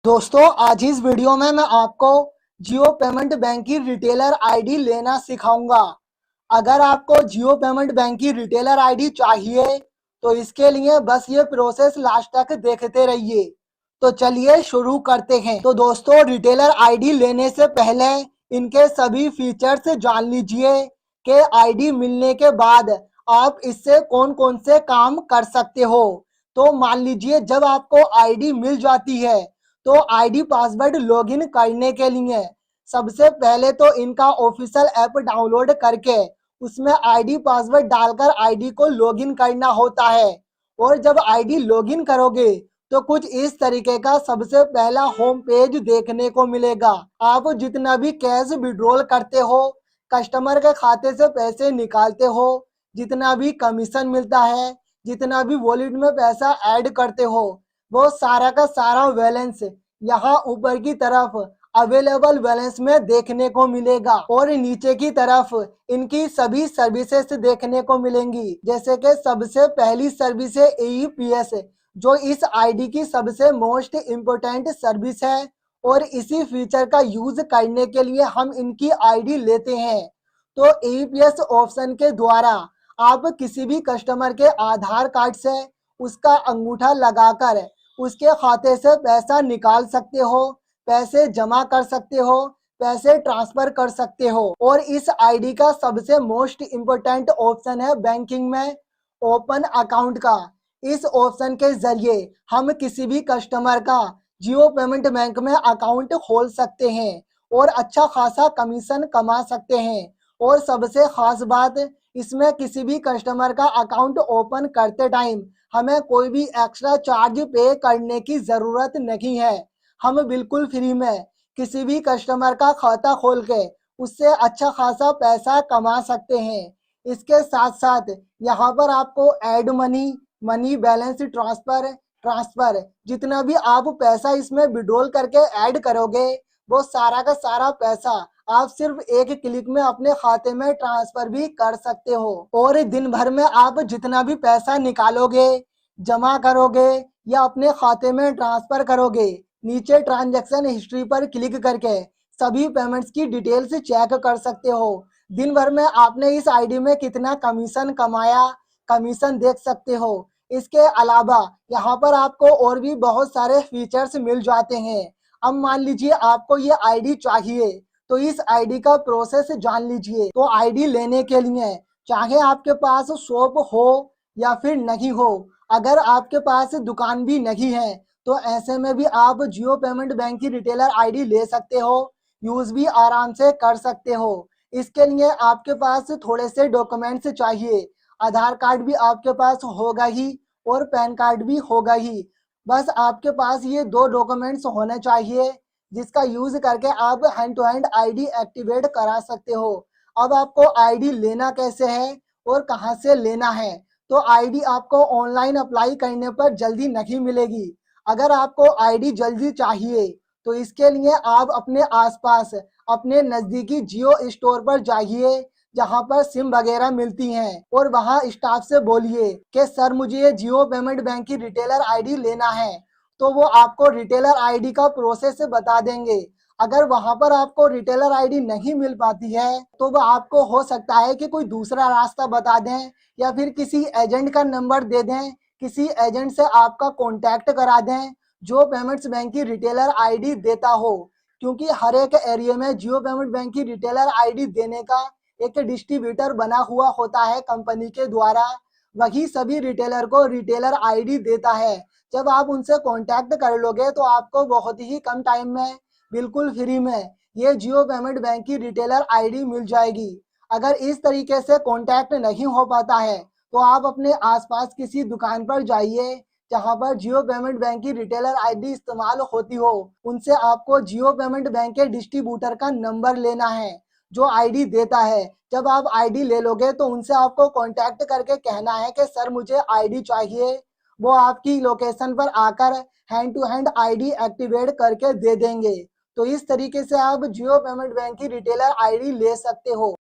दोस्तों आज इस वीडियो में मैं आपको जियो पेमेंट बैंक की रिटेलर आईडी लेना सिखाऊंगा। अगर आपको जियो पेमेंट बैंक की रिटेलर आईडी चाहिए तो इसके लिए बस ये प्रोसेस लास्ट तक देखते रहिए। तो चलिए शुरू करते हैं। तो दोस्तों रिटेलर आईडी लेने से पहले इनके सभी फीचर्स जान लीजिए कि आईडी मिलने के बाद आप इससे कौन कौन से काम कर सकते हो। तो मान लीजिए जब आपको आईडी मिल जाती है तो आईडी पासवर्ड लॉगिन करने के लिए सबसे पहले तो इनका ऑफिशियल ऐप डाउनलोड करके उसमें आईडी पासवर्ड डालकर आईडी को लॉगिन करना होता है। और जब आईडी लॉगिन करोगे तो कुछ इस तरीके का सबसे पहला होम पेज देखने को मिलेगा। आप जितना भी कैश विड्रॉल करते हो, कस्टमर के खाते से पैसे निकालते हो, जितना भी कमीशन मिलता है, जितना भी वॉलेट में पैसा ऐड करते हो, वो सारा का सारा बैलेंस यहाँ ऊपर की तरफ अवेलेबल बैलेंस में देखने को मिलेगा। और नीचे की तरफ इनकी सभी सर्विसेज देखने को मिलेंगी। जैसे कि सबसे पहली सर्विस है AEPS, जो इस आईडी की सबसे मोस्ट इम्पोर्टेंट सर्विस है और इसी फीचर का यूज करने के लिए हम इनकी आईडी लेते हैं। तो AEPS ऑप्शन के द्वारा आप किसी भी कस्टमर के आधार कार्ड से उसका अंगूठा लगाकर उसके खाते से पैसा निकाल सकते हो, पैसे जमा कर सकते हो, पैसे ट्रांसफर कर सकते हो। और इस आईडी का सबसे मोस्ट इम्पोर्टेंट ऑप्शन है बैंकिंग में ओपन अकाउंट का। इस ऑप्शन के जरिए हम किसी भी कस्टमर का जियो पेमेंट बैंक में अकाउंट खोल सकते हैं और अच्छा खासा कमीशन कमा सकते हैं। और सबसे खास बात, इसमें किसी भी कस्टमर का अकाउंट ओपन करते टाइम हमें कोई भी एक्स्ट्रा चार्ज पे करने की जरूरत नहीं है। हम बिल्कुल फ्री में किसी भी कस्टमर का खाता खोल के उससे अच्छा खासा पैसा कमा सकते हैं। इसके साथ साथ यहाँ पर आपको add money, money balance transfer जितना भी आप पैसा इसमें विड्रॉल करके ऐड करोगे वो सारा का सारा पैसा आप सिर्फ एक क्लिक में अपने खाते में ट्रांसफर भी कर सकते हो। और दिन भर में आप जितना भी पैसा निकालोगे, जमा करोगे या अपने खाते में ट्रांसफर करोगे, नीचे ट्रांजैक्शन हिस्ट्री पर क्लिक करके सभी पेमेंट्स की डिटेल्स चेक कर सकते हो। दिन भर में आपने इस आईडी में कितना कमीशन कमाया, कमीशन देख सकते हो। इसके अलावा यहाँ पर आपको और भी बहुत सारे फीचर्स मिल जाते हैं। अब मान लीजिए आपको ये आईडी चाहिए तो इस आईडी का प्रोसेस जान लीजिए। तो आईडी लेने के लिए चाहे आपके पास शॉप हो या फिर नहीं हो, अगर आपके पास दुकान भी नहीं है तो ऐसे में भी आप जियो पेमेंट बैंक की रिटेलर आईडी ले सकते हो, यूज भी आराम से कर सकते हो। इसके लिए आपके पास थोड़े से डॉक्यूमेंट्स चाहिए। आधार कार्ड भी आपके पास होगा ही और पैन कार्ड भी होगा ही। बस आपके पास ये दो डॉक्यूमेंट्स होने चाहिए जिसका यूज करके आप hand to hand ID activate करा सकते हो। अब आपको आईडी लेना कैसे है और कहां से लेना है। तो आईडी आपको ऑनलाइन अप्लाई करने पर जल्दी नहीं मिलेगी। अगर आपको आईडी जल्दी चाहिए तो इसके लिए आप अपने आसपास अपने नजदीकी जियो स्टोर पर जाइए जहां पर सिम वगैरह मिलती हैं और वहां स्टाफ से बोलिए कि सर मुझे ये जियो पेमेंट बैंक की रिटेलर आईडी लेना है। तो वो आपको रिटेलर आईडी का प्रोसेस बता देंगे। अगर वहां पर आपको रिटेलर आईडी नहीं मिल पाती है तो वो आपको हो सकता है कि कोई दूसरा रास्ता बता दें या फिर किसी एजेंट का नंबर दे दें, किसी एजेंट से आपका कॉन्टैक्ट करा दें जो पेमेंट्स बैंक की रिटेलर आईडी देता हो। क्योंकि हर एक एरिया में जियो पेमेंट बैंक की रिटेलर आईडी देने का एक डिस्ट्रीब्यूटर बना हुआ होता है कंपनी के द्वारा, वही सभी रिटेलर को रिटेलर आईडी देता है। जब आप उनसे कांटेक्ट कर लोगे तो आपको बहुत ही कम टाइम में बिल्कुल फ्री में ये जियो पेमेंट बैंक की रिटेलर आईडी मिल जाएगी। अगर इस तरीके से कांटेक्ट नहीं हो पाता है तो आप अपने आसपास किसी दुकान पर जाइए जहां पर जियो पेमेंट बैंक की रिटेलर आईडी इस्तेमाल होती हो। उनसे आपको जियो पेमेंट बैंक के डिस्ट्रीब्यूटर का नंबर लेना है जो आईडी देता है। जब आप आईडी ले लोगे तो उनसे आपको कांटेक्ट करके कहना है कि सर मुझे आईडी चाहिए। वो आपकी लोकेशन पर आकर hand to hand ID activate करके दे देंगे। तो इस तरीके से आप जियो पेमेंट बैंक की रिटेलर आईडी ले सकते हो।